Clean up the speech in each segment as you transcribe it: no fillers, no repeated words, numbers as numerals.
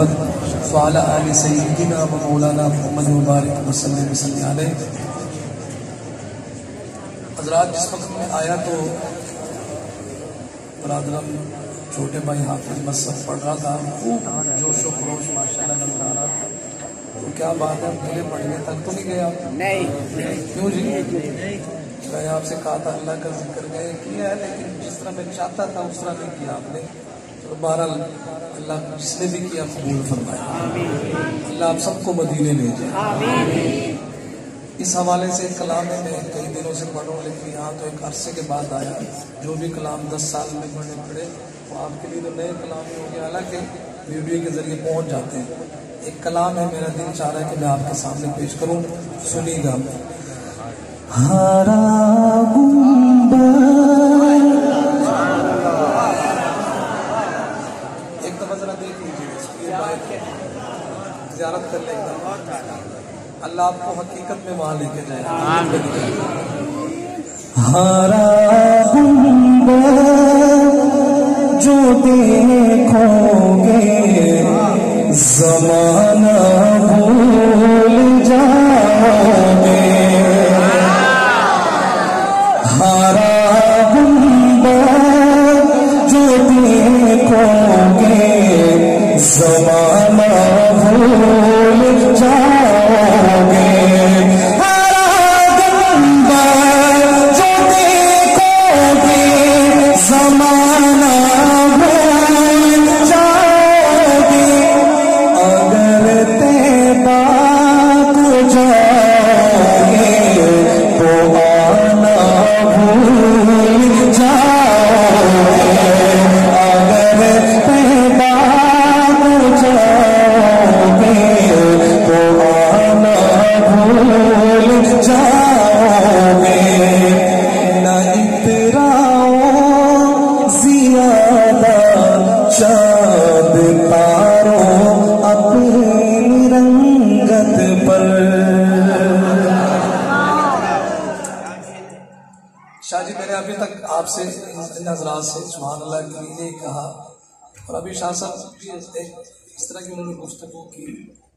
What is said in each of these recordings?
محمد وعلی آل سیدنا و مولانا محمد مبارک وسلم علیہ۔ حضرات جس وقت میں آیا تو برادرم چھوٹے بھائی حافظ مصحف پڑھ رہا تھا، خوب جوش و خروش ماشاءاللہ نظر آ رہا تھا۔ تو کیا بات ہے، پہلے پڑھنے تک تو نہیں گئے آپ؟ نہیں۔ کیوں جی؟ میں آپ سے کہا تھا اللہ کا ذکر گئے کیا ہے، لیکن جس طرح میں چاہتا تھا اس طرح نہیں کیا آپ نے۔ تو بہرحال اللہ جس نے بھی کیا قبول فرمائے، اللہ آپ سب کو مدینے لے جائے۔ اس حوالے سے کلام میں کئی دنوں سے پڑھوں، لیکن یہاں تو ایک عرصے کے بعد آیا۔ جو بھی کلام 10 سال میں پڑھنے پڑے وہ آپ کے لیے تو نئے کلام ہی ہو گیا، حالانکہ ویڈیو کے ذریعے پہنچ جاتے ہیں۔ ایک کلام ہے، میرا دل چاہ رہا ہے کہ میں آپ کے سامنے پیش کروں، سنیے گا۔ ہارا ایک دفعہ ذرا دیکھ لیجیے، زیارت کر لیں گے، اللہ آپ کو حقیقت میں وہاں لے کے جائے۔ ہارا جو دیکھو گے زمانہ بھول جاؤ گے، ہارا جو دیکھو گے زمانہ بھول جاؤ گے، آپ سے ان حضرات سے سبحان اللہ کے لیے کہا، اور ابھی شاہ صاحب اس طرح کی انہوں نے گفتگو کی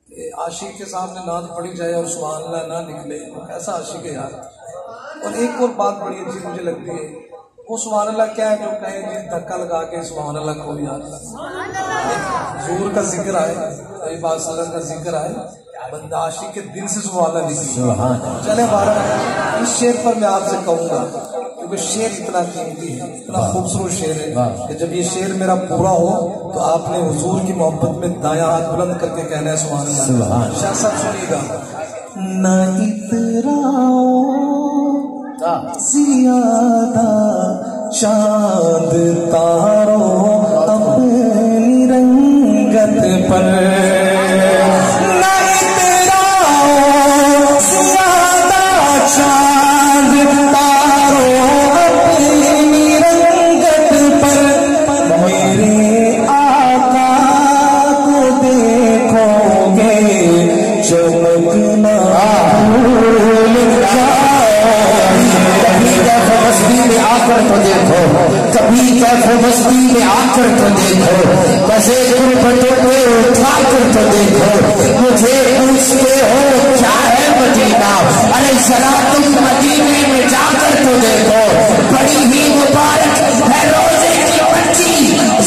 کہ عاشق کے سامنے نعت پڑھی جائے اور سبحان اللہ نہ نکلے، وہ کیسا عاشق ہے یار۔ اور ایک اور بات بڑی اچھی مجھے لگتی ہے، وہ سبحان اللہ کیا ہے جو کہیں جی دھکا لگا کے سبحان اللہ کو یاد، حضور کا ذکر آئے، نبی پاک صلی اللہ علیہ وسلم کا ذکر آئے، بندہ عاشق کے دل سے سبحان اللہ نکلے۔ چلے بارہ اس شعر پر میں آپ سے کہوں گا، کیونکہ شعر اتنا قیمتی ہے، اتنا خوبصورت شعر ہے کہ جب یہ شعر میرا پورا ہو تو آپ نے حضور کی محبت میں دایاں ہاتھ بلند کر کے کہنا ہے سبحان اللہ۔ شاہ صاحب سنیے گا۔ نہ اتراؤ زیادہ چاند تارو اپنی رنگت پر، نہ اتراؤ زیادہ چاند تارو اپنی رنگت پر، میرے آقا کو دیکھو گے چمکنا بھول جاؤ، مستی میں آ کر تو دیکھو، کبھی کیف مستی میں آ کر تو دیکھو، بسے غربتوں پہ اٹھا کر تو دیکھو، مجھے پوچھتے ہو کیا ہے مدینہ، ارے ذرا تم مدینے میں جا کر تو دیکھو، بڑی ہی مبارک ہے روزے کی پٹی،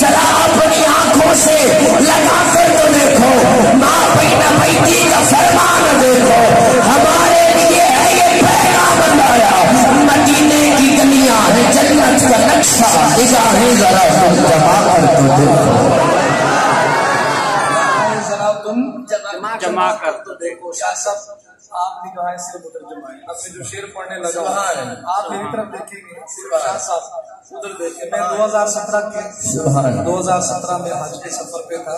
ذرا اپنی آنکھوں سے لگا کر تو دیکھو، ماں بین بیتی کا فرمان دیکھو، ہمارے لیے ہے یہ پیغام بنایا، مدینے کی گلیاں ہے جنت کا نقشہ، نگاہیں ذرا تم جما کر تو دیکھو، ذرا تم جما کر تو دیکھو۔ شاہ صاحب آپ نگاہیں سے مترجم آئے، اب میں جو شعر پڑھنے لگا آپ میری طرف دیکھیں گے، شاہ صاحب ادھر دیکھیں۔ میں 2017 میں حج کے سفر پہ تھا،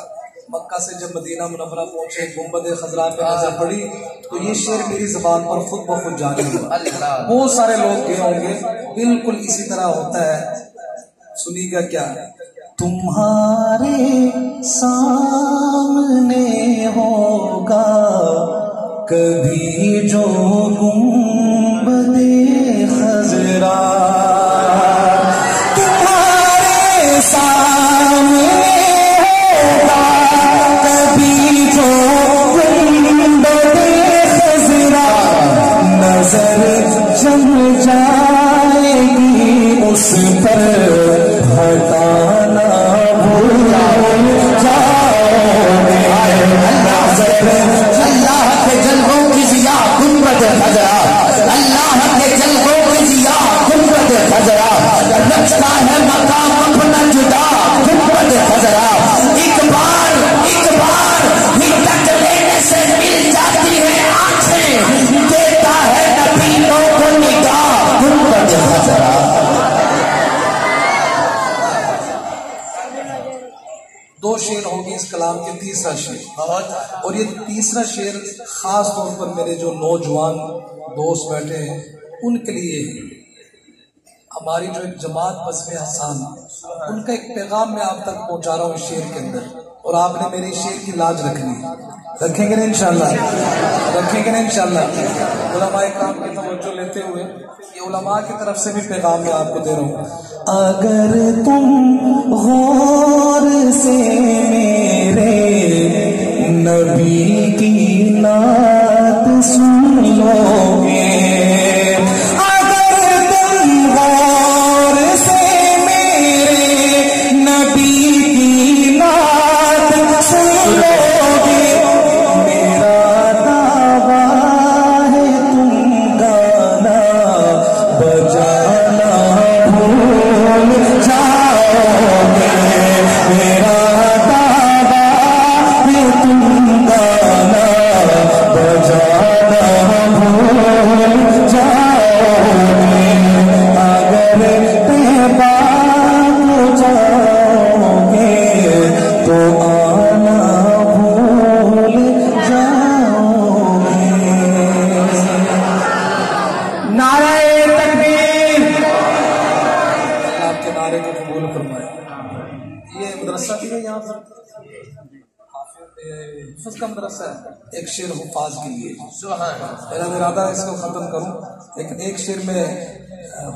مکہ سے جب مدینہ منورہ پہنچے، گنبد خضرا پہ نظر پڑی تو یہ شعر میری زبان پر خود بخود جاری ہوا۔ بہت سارے لوگ گئے ہوں گے، بالکل اسی طرح ہوتا ہے۔ سنیے گا کیا، تمہارے سامنے ہوگا کبھی جو گنبد خضرا، تمہارے سامنے ہوگا السلام کے تیسرا شعر، اور یہ تیسرا شعر خاص طور پر میرے جو نوجوان دوست بیٹھے ہیں ان کے لیے ہے۔ ہماری جو ایک جماعت بزم احسان، ان کا ایک پیغام میں آپ تک پہنچا رہا ہوں اس شعر کے اندر، اور آپ نے میری شعر کی لاج رکھنی ہے۔ رکھیں گے نا انشاءاللہ؟ رکھیں گے نا انشاءاللہ؟ علماء کرام کی توجہ لیتے ہوئے یہ علماء کی طرف سے بھی پیغام میں آپ کو دے رہا ہوں۔ اگر تم غور سے میرے نبی کی نعت سن لو گے، کا مدرسہ ہے، ایک شعر حفاظ کے لیے میرا ارادہ ہے اس کو ختم کروں، لیکن ایک شعر میں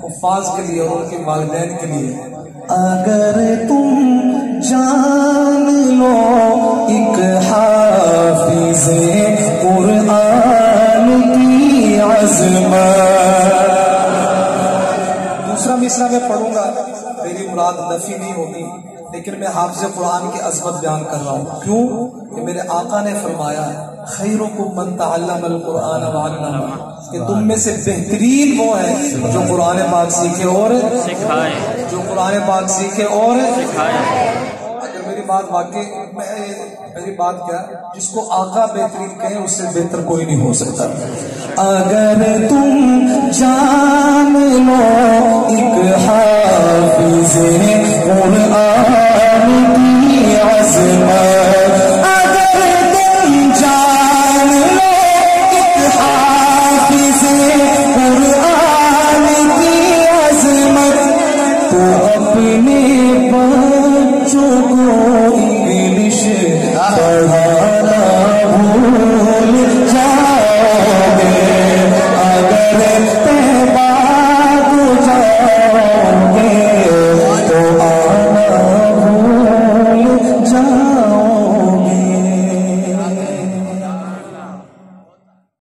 حفاظ کے لیے اور ان کے والدین کے لیے۔ اگر تم جان لو ایک حافظ قرآن کی عظمت، دوسرا مصرع میں پڑھوں گا، میری مراد نفی نہیں ہوتی، لیکن میں حافظ قرآن کی عظمت بیان کر رہا ہوں۔ کیوں کہ میرے آقا نے فرمایا خیرکم من تعلم القرآن وعلمہ، کہ تم میں سے بہترین وہ ہے جو قرآن پاک سیکھے اور سکھائے، جو قرآن پاک سیکھے اور سکھائے۔ اگر میری بات واقعی میری بات کیا، جس کو آقا بہترین کہیں اس سے بہتر کوئی نہیں ہو سکتا۔ اگر تم جان لو ایک حافظ قرآن کی عظمت، اگر تم جان لو ایک حافظ قرآن کی عظمت، تو اپنے بچوں کو انگلش پڑھانا بھول جاؤ گے، اگر تہباد جاؤ